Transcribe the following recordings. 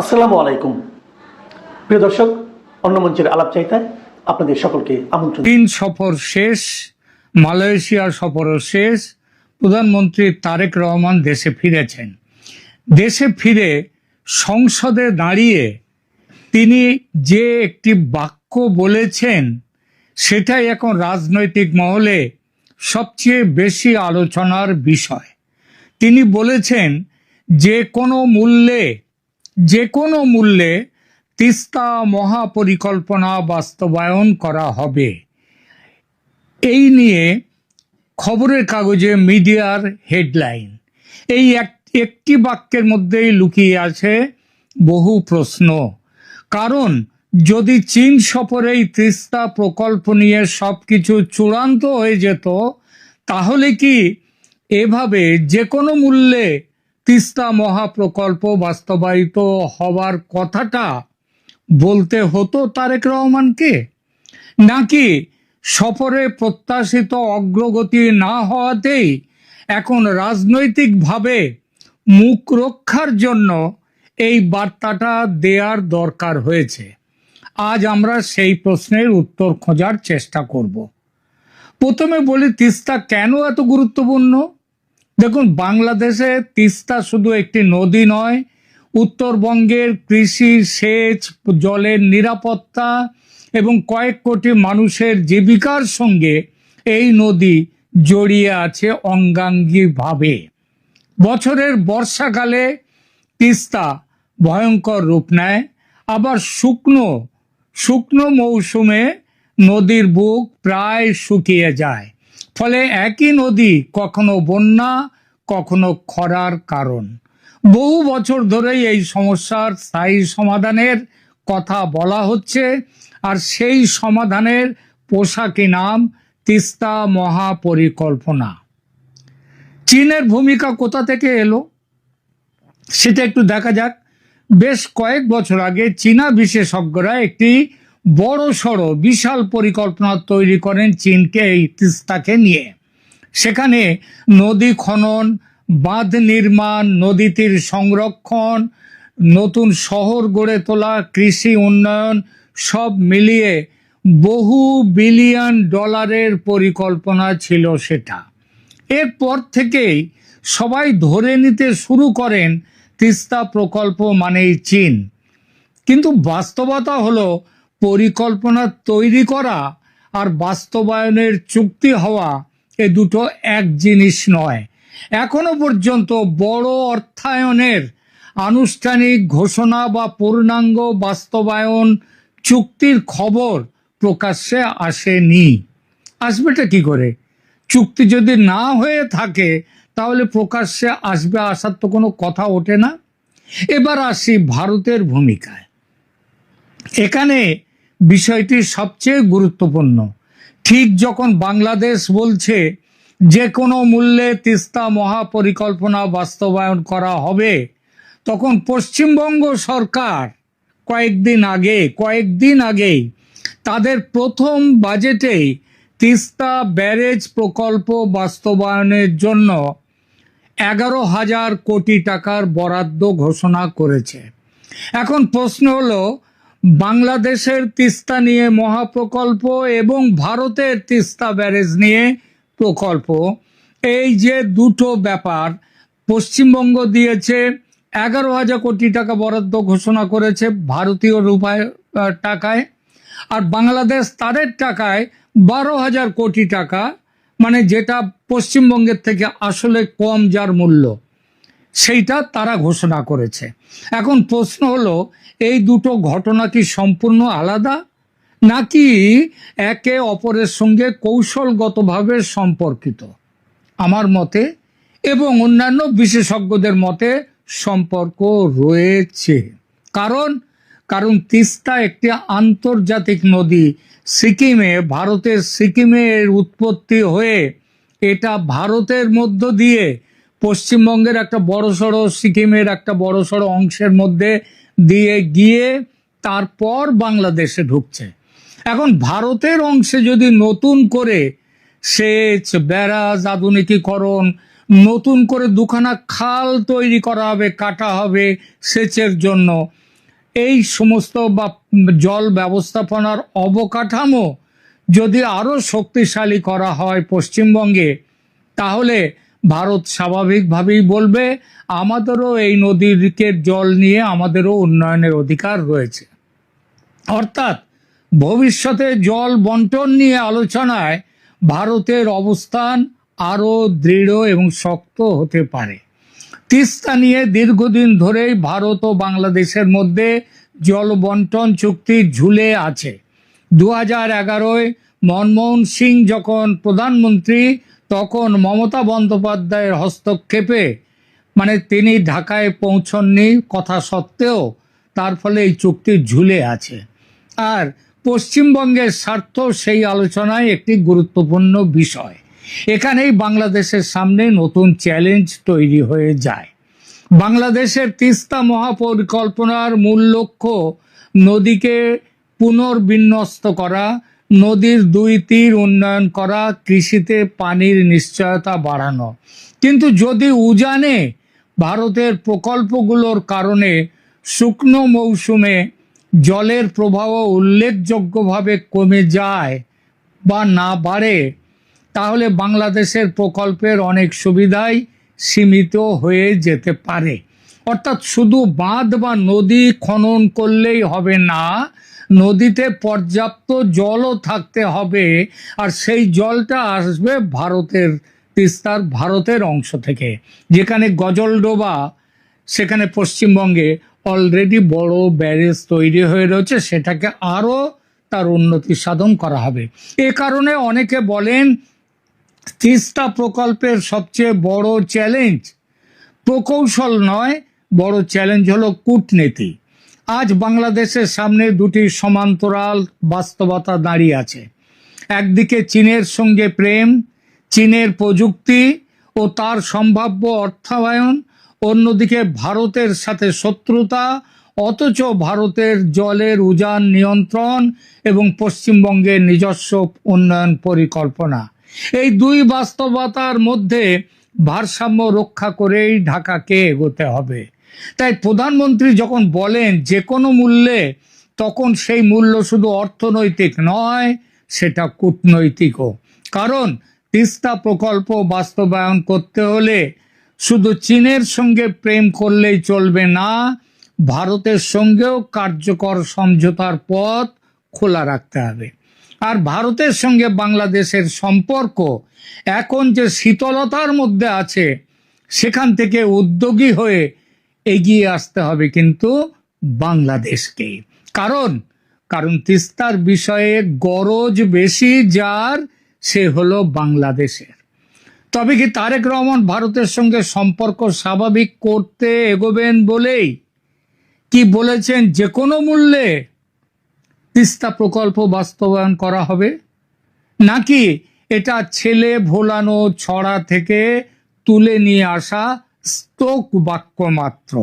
আসসালামু আলাইকুম প্রিয় দর্শক, অন্য মঞ্চের আলাপ চাইতায় আপনাদের সকলকে আমন্ত্রণ। চীন সফর শেষ, মালয়েশিয়ার সফরও শেষ। প্রধানমন্ত্রী তারেক রহমান দেশে ফিরেছেন। দেশে ফিরে সংসদে দাঁড়িয়ে তিনি যে একটি বাক্য বলেছেন সেটাই এখন রাজনৈতিক মহলে সবচেয়ে বেশি আলোচনার বিষয়। তিনি বলেছেন যে কোনো মূল্যে তিস্তা মহাপরিকল্পনা বাস্তবায়ন করা হবে। এই নিয়ে খবরের কাগজে মিডিয়ার হেডলাইন। এই একটি বাক্যের মধ্যেই লুকিয়ে আছে বহু প্রশ্ন। কারণ যদি চীন সফরেই তিস্তা প্রকল্প নিয়ে সবকিছু চূড়ান্ত হয়ে যেত, তাহলে কি এভাবে যে কোনো মূল্যে তিস্তা মহাপ্রকল্প বাস্তবায়িত হওয়ার কথাটা বলতে হতো তারেক রহমানকে? নাকি সফরে প্রত্যাশিত অগ্রগতি না হওয়াতেই এখন রাজনৈতিকভাবে মুখ রক্ষার জন্য এই বার্তাটা দেওয়ার দরকার হয়েছে? আজ আমরা সেই প্রশ্নের উত্তর খোঁজার চেষ্টা করব। প্রথমে বলি, তিস্তা কেন এত গুরুত্বপূর্ণ? দেখুন, বাংলাদেশে তিস্তা শুধু একটি নদী নয়, উত্তরবঙ্গের কৃষি, সেচ, জলের নিরাপত্তা এবং কয়েক কোটি মানুষের জীবিকার সঙ্গে এই নদী জড়িয়ে আছে অঙ্গাঙ্গিভাবে। বছরের বর্ষাকালে তিস্তা ভয়ঙ্কর রূপ নেয়, আবার শুকনো মৌসুমে নদীর বুক প্রায় শুকিয়ে যায়। ফলে একই নদী কখনো বন্যা, কখনো খরার কারণ। বহু বছর ধরেই এই সমস্যার স্থায়ী সমাধানের কথা বলা হচ্ছে, আর সেই সমাধানের পোশাকি নাম তিস্তা মহাপরিকল্পনা। চীনের ভূমিকা কোথা থেকে এলো সেটা একটু দেখা যাক। বেশ কয়েক বছর আগে চীনা বিশেষজ্ঞরা একটি বড়সড় বিশাল পরিকল্পনা তৈরি করেন চীনকে এই তিস্তাকে নিয়ে। সেখানে নদী খনন, বাঁধ নির্মাণ, নদী তীর সংরক্ষণ, নতুন শহর গড়ে তোলা, কৃষি উন্নয়ন সব মিলিয়ে বহু বিলিয়ন ডলারের পরিকল্পনা ছিল সেটা। এরপর থেকেই সবাই ধরে নিতে শুরু করেন তিস্তা প্রকল্প মানেই চীন। কিন্তু বাস্তবতা হলো, পরিকল্পনা তৈরি করা আর বাস্তবায়নের চুক্তি হওয়া এ দুটো এক জিনিস নয়। এখনো পর্যন্ত বড় অর্থায়নের আনুষ্ঠানিক ঘোষণা বা পূর্ণাঙ্গ বাস্তবায়ন চুক্তির খবর প্রকাশ্যে আসেনি। আসবেটা কি করে? চুক্তি যদি না হয়ে থাকে তাহলে প্রকাশ্যে আসার তো কোনো কথা ওঠে না। এবার আসি ভারতের ভূমিকায়। এখানে বিষয়টি সবচেয়ে গুরুত্বপূর্ণ। ঠিক যখন বাংলাদেশ বলছে যে কোনো মূল্যে তিস্তা মহাপরিকল্পনা বাস্তবায়ন করা হবে, তখন পশ্চিমবঙ্গ সরকার কয়েকদিন আগেই তাদের প্রথম বাজেটেই তিস্তা ব্যারেজ প্রকল্প বাস্তবায়নের জন্য 11,000 কোটি টাকার বরাদ্দ ঘোষণা করেছে। এখন প্রশ্ন হলো, বাংলাদেশের তিস্তা নিয়ে মহাপ্রকল্প এবং ভারতের তিস্তা ব্যারেজ নিয়ে প্রকল্প, এই যে দুটো ব্যাপার, পশ্চিমবঙ্গ দিয়েছে 11,000 কোটি টাকা বরাদ্দ ঘোষণা করেছে ভারতীয় রুপায় টাকায়, আর বাংলাদেশ তাদের টাকায় 12,000 কোটি টাকা, মানে যেটা পশ্চিমবঙ্গের থেকে আসলে কম যার মূল্য, সেইটা তারা ঘোষণা করেছে। এখন প্রশ্ন হলো, এই দুটো ঘটনা কি সম্পূর্ণ আলাদা, নাকি একে অপরের সঙ্গে কৌশলগতভাবে সম্পর্কিত? আমার মতে এবং অন্যান্য বিশেষজ্ঞদের মতে সম্পর্ক রয়েছে। কারণ তিস্তা একটি আন্তর্জাতিক নদী। ভারতের সিকিমে এর উৎপত্তি হয়ে এটা ভারতের মধ্য দিয়ে পশ্চিমবঙ্গের একটা বড়সড়, সিকিমের একটা বড়সড় অংশের মধ্যে দিয়ে গিয়ে তারপর বাংলাদেশে ঢুকছে। এখন ভারতের অংশে যদি নতুন করে সেচ, ব্যারাজ আধুনিকীকরণ, নতুন করে দুখানা খাল তৈরি করা হবে, কাটা হবে সেচের জন্য, এই সমস্ত বা জল ব্যবস্থাপনার অবকাঠামো যদি আরো শক্তিশালী করা হয় পশ্চিমবঙ্গে, তাহলে ভারত স্বাভাবিকভাবেই বলবে আমাদেরও এই নদীর জল নিয়ে আমাদেরও উন্নয়নের অধিকার রয়েছে। অর্থাৎ ভবিষ্যতে জল বন্টন নিয়ে আলোচনায় ভারতের অবস্থান আরো দৃঢ় এবং শক্ত হতে পারে। তিস্তা নিয়ে দীর্ঘদিন ধরেই ভারত ও বাংলাদেশের মধ্যে জল বন্টন চুক্তি ঝুলে আছে। 2011-য় মনমোহন সিং যখন প্রধানমন্ত্রী, তখন মমতা বন্দ্যোপাধ্যায়ের হস্তক্ষেপে, মানে তিনি ঢাকায় পৌঁছননি কথা সত্ত্বেও, তার ফলে এই চুক্তি ঝুলে আছে। আর পশ্চিমবঙ্গের স্বার্থ সেই আলোচনায় একটি গুরুত্বপূর্ণ বিষয়। এখানেই বাংলাদেশের সামনে নতুন চ্যালেঞ্জ তৈরি হয়ে যায়। বাংলাদেশের তিস্তা মহাপরিকল্পনার মূল লক্ষ্য নদীকে পুনর্বিন্যস্ত করা, নদীর দুই তীর উন্নয়ন করা, কৃষিতে পানির নিশ্চয়তা বাড়ানো। কিন্তু যদি উজানে ভারতের প্রকল্পগুলোর কারণে শুকনো মৌসুমে জলের প্রবাহ উল্লেখযোগ্যভাবে কমে যায় বা না বাড়ে, তাহলে বাংলাদেশের প্রকল্পের অনেক সুবিধাই সীমিত হয়ে যেতে পারে। অর্থাৎ শুধু বাঁধ বা নদী খনন করলেই হবে না, নদীতে পর্যাপ্ত জলও থাকতে হবে। আর সেই জলটা আসবে ভারতের অংশ থেকে, যেখানে গজলডোবা, সেখানে পশ্চিমবঙ্গে অলরেডি বড় ব্যারেজ তৈরি হয়ে রয়েছে, সেটাকে আরও তার উন্নতি সাধন করা হবে। এ কারণে অনেকে বলেন তিস্তা প্রকল্পের সবচেয়ে বড় চ্যালেঞ্জ প্রকৌশল নয়, বড় চ্যালেঞ্জ হলো কূটনীতি। আজ বাংলাদেশের সামনে দুটি সমান্তরাল বাস্তবতা দাঁড়িয়ে আছে। একদিকে চীনের সঙ্গে প্রেম, চীনের প্রযুক্তি ও তার সম্ভাব্য অর্থায়ন, অন্যদিকে ভারতের সাথে শত্রুতা, অথচ ভারতের জলের উজান নিয়ন্ত্রণ এবং পশ্চিমবঙ্গের নিজস্ব উন্নয়ন পরিকল্পনা। এই দুই বাস্তবতার মধ্যে ভারসাম্য রক্ষা করেই ঢাকাকে এগোতে হবে। তাই প্রধানমন্ত্রী যখন বলেন যে কোনো মূল্যে, তখন সেই মূল্য শুধু অর্থনৈতিক নয়, সেটা কূটনৈতিকও। কারণ তিস্তা প্রকল্প বাস্তবায়ন করতে হলে শুধু চীনের সঙ্গে প্রেম করলেই চলবে না, ভারতের সঙ্গেও কার্যকর সমঝোতার পথ খোলা রাখতে হবে। আর ভারতের সঙ্গে বাংলাদেশের সম্পর্ক এখন যে শীতলতার মধ্যে আছে, সেখান থেকে উদ্যোগী হয়ে এগিয়ে আসতে হবে কিন্তু বাংলাদেশকে। কারণ তিস্তার বিষয়ে গরজ বেশি যার, সে হলো বাংলাদেশের। তবে কি তারেক রহমান ভারতের সঙ্গে সম্পর্ক স্বাভাবিক করতে এগোবেন বলেই কি বলেছেন যে কোনো মূল্যে তিস্তা প্রকল্প বাস্তবায়ন করা হবে, নাকি এটা ছেলে ভোলানো ছড়া থেকে তুলে নিয়ে আসা স্তোক বাক্য মাত্র?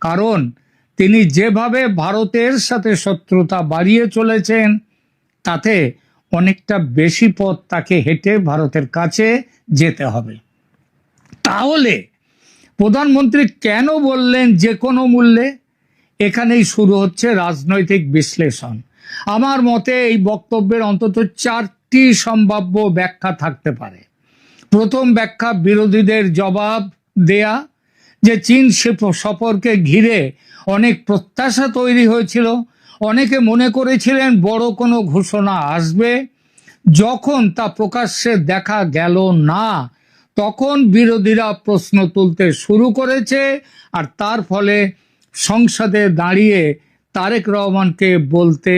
কারণ তিনি যেভাবে ভারতের সাথে শত্রুতা বাড়িয়ে চলেছেন, তাতে অনেকটা বেশি পথ তাকে হেঁটে ভারতের কাছে যেতে হবে। তাহলে প্রধানমন্ত্রী কেন বললেন যে কোনো মূল্যে? এখানেই শুরু হচ্ছে রাজনৈতিক বিশ্লেষণ। আমার মতে এই বক্তব্যের অন্তত 4টি সম্ভাব্য ব্যাখ্যা থাকতে পারে। প্রথম ব্যাখ্যা, বিরোধীদের জবাব দেয়া, যে চীন সফরকে ঘিরে অনেক প্রত্যাশা তৈরি হয়েছিল, অনেকে মনে করেছিলেন বড় কোনো ঘোষণা আসবে। যখন তা প্রকাশ্যে দেখা গেল না, তখন বিরোধীরা প্রশ্ন তুলতে শুরু করেছে। আর তার ফলে সংসদে দাঁড়িয়ে তারেক রহমানকে বলতে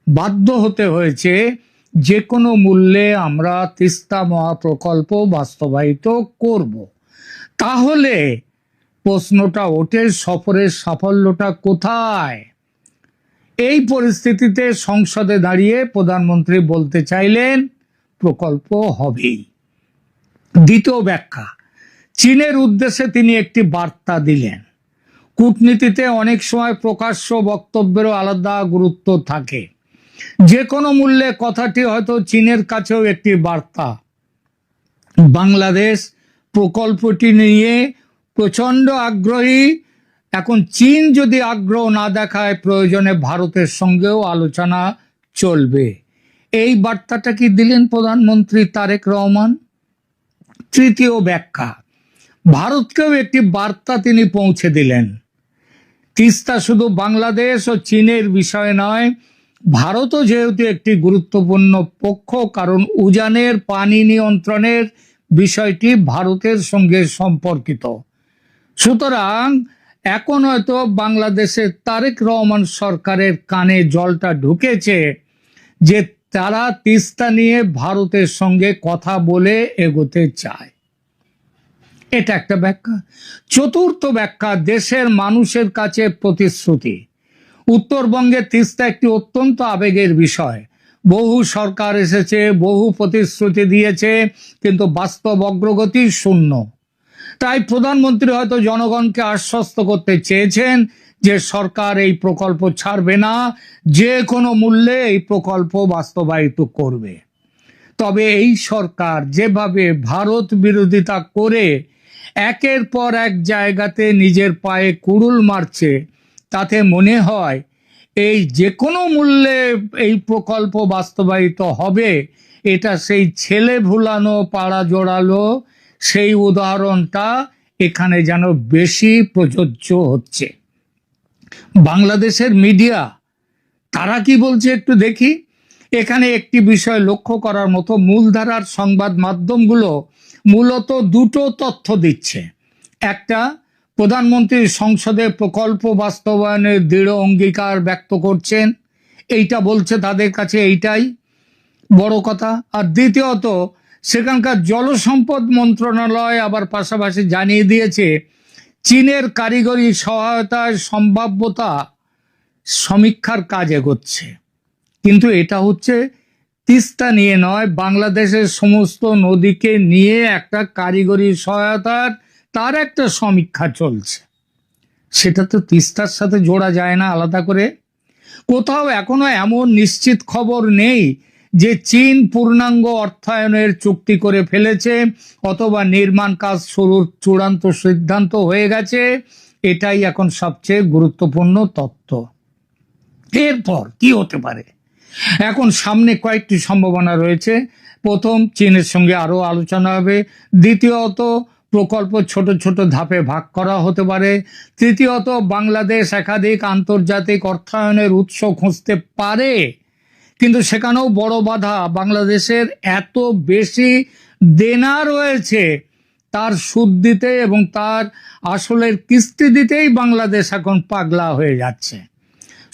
বাধ্য হতে হয়েছে যে কোনো মূল্যে আমরা তিস্তা মহাপ্রকল্প বাস্তবায়িত করব। তাহলে প্রশ্নটা ওঠে, সফরের সাফল্যটা কোথায়? এই পরিস্থিতিতে সংসদে দাঁড়িয়ে প্রধানমন্ত্রী বলতে চাইলেন প্রকল্প হবেই। দ্বিতীয় ব্যাখ্যা, চীনের উদ্দেশ্যে তিনি একটি বার্তা দিলেন। কূটনীতিতে অনেক সময় প্রকাশ্য বক্তব্যেরও আলাদা গুরুত্ব থাকে। যে কোনো মূল্যে কথাটি হয়তো চীনের কাছেও একটি বার্তা। বাংলাদেশ প্রকল্পটি নিয়ে প্রচণ্ড আগ্রহী, এখন চীন যদি আগ্রহ না দেখায়, প্রয়োজনে ভারতের সঙ্গেও আলোচনা চলবে। এই বার্তাটা কি দিলেন প্রধানমন্ত্রী তারেক রহমান। তৃতীয় ব্যাখ্যা, ভারতকেও একটি বার্তা তিনি পৌঁছে দিলেন। তিস্তা শুধু বাংলাদেশ ও চীনের বিষয় নয়, ভারতও যেহেতু একটি গুরুত্বপূর্ণ পক্ষ, কারণ উজানের পানি নিয়ন্ত্রণের বিষয়টি ভারতের সঙ্গে সম্পর্কিত। সুতরাং এখন হয়তো বাংলাদেশের তারেক রহমান সরকারের কানে জলটা ঢুকেছে যে তারা তিস্তা নিয়ে ভারতের সঙ্গে কথা বলে এগোতে চায়। এটা একটা ব্যাখ্যা। চতুর্থ ব্যাখ্যা, দেশের মানুষের কাছে প্রতিশ্রুতি। উত্তরবঙ্গে তিস্তা একটি অত্যন্ত আবেগের বিষয়। বহু সরকার এসেছে, বহু প্রতিশ্রুতি দিয়েছে, কিন্তু বাস্তব অগ্রগতি শূন্য। তাই প্রধানমন্ত্রী হয়তো জনগণকে আশ্বস্ত করতে চেয়েছেন যে সরকার এই প্রকল্প ছাড়বে না, যে কোনো মূল্যে এই প্রকল্প বাস্তবায়িত করবে। তবে এই সরকার যেভাবে ভারত বিরোধিতা করে একের পর এক জায়গাতে নিজের পায়ে কুড়ুল মারছে, তাতে মনে হয় এই যে কোনো মূল্যে এই প্রকল্প বাস্তবায়িত হবে। এটা সেই ছেলে ভুলানো পাড়া জোড়ালো সেই উদাহরণটা এখানে যেন বেশি প্রযোজ্য হচ্ছে। বাংলাদেশের মিডিয়া তারা কি বলছে একটু দেখি। এখানে একটি বিষয় লক্ষ্য করার মতো, মূলধারার সংবাদ মাধ্যমগুলো মূলত দুটো তথ্য দিচ্ছে। একটা, প্রধানমন্ত্রী সংসদে প্রকল্প বাস্তবায়নের দৃঢ় অঙ্গীকার ব্যক্ত করছেন, এইটা বলছে তাদের কাছে এইটাই বড় কথা। আর দ্বিতীয়ত, সেখানকার জলসম্পদ মন্ত্রণালয় আবার পাশাপাশি জানিয়ে দিয়েছে চীনের কারিগরি সহায়তায় সম্ভাব্যতা সমীক্ষার কাজ এগোচ্ছে। কিন্তু এটা হচ্ছে তিস্তা নিয়ে নয়, বাংলাদেশের সমস্ত নদীকে নিয়ে একটা কারিগরি সহায়তার তার একটা সমীক্ষা চলছে। সেটা তো তিস্তার সাথে জোড়া যায় না আলাদা করে। কোথাও এখনো এমন নিশ্চিত খবর নেই যে চীন পূর্ণাঙ্গ অর্থায়নের চুক্তি করে ফেলেছে অথবা নির্মাণ কাজ শুরুর চূড়ান্ত সিদ্ধান্ত হয়ে গেছে। এটাই এখন সবচেয়ে গুরুত্বপূর্ণ তথ্য। এরপর কি হতে পারে? এখন সামনে কয়েকটি সম্ভাবনা রয়েছে। প্রথম, চীনের সঙ্গে আরো আলোচনা হবে। দ্বিতীয়ত, প্রকল্প ছোট ছোট ধাপে ভাগ করা হতে পারে। তৃতীয়ত, বাংলাদেশ একাধিক আন্তর্জাতিক অর্থায়নের উৎস খুঁজতে পারে। কিন্তু সেখানেও বড় বাধা, বাংলাদেশের এত বেশি দেনা রয়েছে, তার সুদ দিতে এবং তার আসলের কিস্তি দিতেই বাংলাদেশ এখন পাগলা হয়ে যাচ্ছে।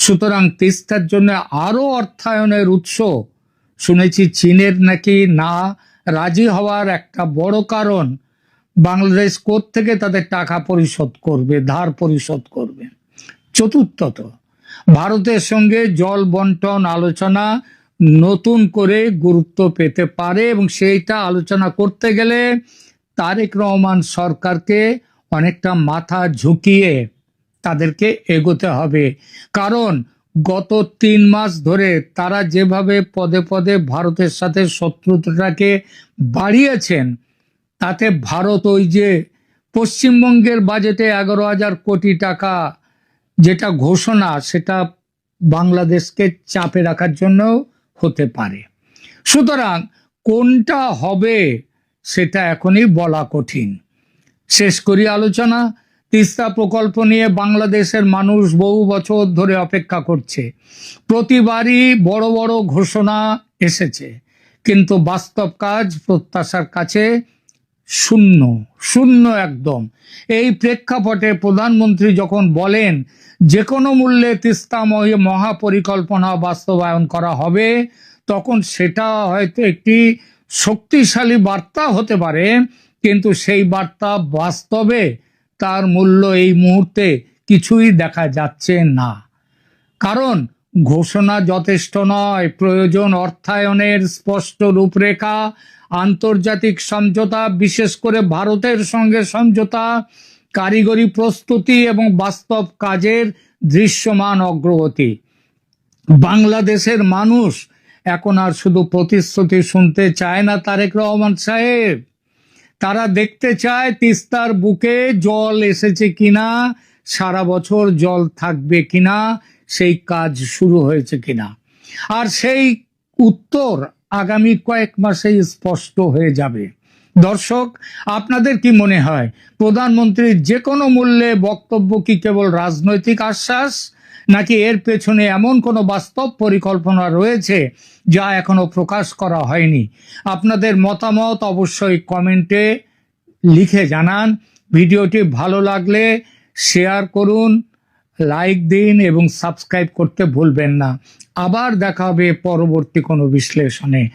সুতরাং তিস্তার জন্য আরো অর্থায়নের উৎস শুনেছি চীনের নাকি না রাজি হওয়ার একটা বড় কারণ, বাংলাদেশ কোত্থেকে তাদের টাকা পরিশোধ করবে, ধার পরিশোধ করবে। চতুর্থত, ভারতের সঙ্গে জল বন্টন আলোচনা নতুন করে গুরুত্ব পেতে পারে এবং সেইটা আলোচনা করতে গেলে তারেক রহমান সরকারকে অনেকটা মাথা ঝুঁকিয়ে তাদেরকে এগোতে হবে। কারণ গত 3 মাস ধরে তারা যেভাবে পদে পদে ভারতের সাথে শত্রুতাটাকে বাড়িয়েছেন, তাতে ভারত ওই যে পশ্চিমবঙ্গের বাজেটে 11,000 কোটি টাকা যেটা ঘোষণা, সেটা বাংলাদেশকে চাপে রাখার জন্য হতে পারে। সুতরাং কোনটা হবে সেটা এখনই বলা কঠিন। শেষ করি আলোচনা। তিস্তা প্রকল্প নিয়ে বাংলাদেশের মানুষ বহু বছর ধরে অপেক্ষা করছে। প্রতিবারই বড় বড় ঘোষণা এসেছে, কিন্তু বাস্তব কাজ প্রত্যাশার কাছে শূন্য, শূন্য একদম। এই প্রেক্ষাপটে প্রধানমন্ত্রী যখন বলেন যে কোনো মূল্যে তিস্তা মহাপরিকল্পনা বাস্তবায়ন করা হবে, তখন সেটা হয়তো একটি শক্তিশালী বার্তা হতে পারে, কিন্তু সেই বার্তা বাস্তবে তার মূল্য এই মুহূর্তে কিছুই দেখা যাচ্ছে না। কারণ ঘোষণা যথেষ্ট নয়, প্রয়োজন অর্থায়নের স্পষ্ট রূপরেখা, আন্তর্জাতিক সমঝোতা, বিশেষ করে ভারতের সঙ্গে সমঝোতা, কারিগরি প্রস্তুতি এবং বাস্তব কাজের দৃশ্যমান অগ্রগতি। বাংলাদেশের মানুষ এখন আর শুধু প্রতিশ্রুতি শুনতে চায় না তারেক রহমান সাহেব, তারা দেখতে চায় তিস্তার বুকে জল এসেছে কিনা, সারা বছর জল থাকবে কিনা, সেই কাজ শুরু হয়েছে কিনা। আর সেই উত্তর আগামী কয়েক মাসেই স্পষ্ট হয়ে যাবে। দর্শক, আপনাদের কি মনে হয় প্রধানমন্ত্রীর যে কোনো মূল্যে বক্তব্য কি কেবল রাজনৈতিক আশ্বাস, নাকি এর পেছনে এমন কোনো বাস্তব পরিকল্পনা রয়েছে যা এখনো প্রকাশ করা হয়নি? আপনাদের মতামত অবশ্যই কমেন্টে লিখে জানান। ভিডিওটি ভালো লাগলে শেয়ার করুন, লাইক দিন এবং সাবস্ক্রাইব করতে ভুলবেন না। আবার দেখা হবে পরবর্তী কোনো বিশ্লেষণে।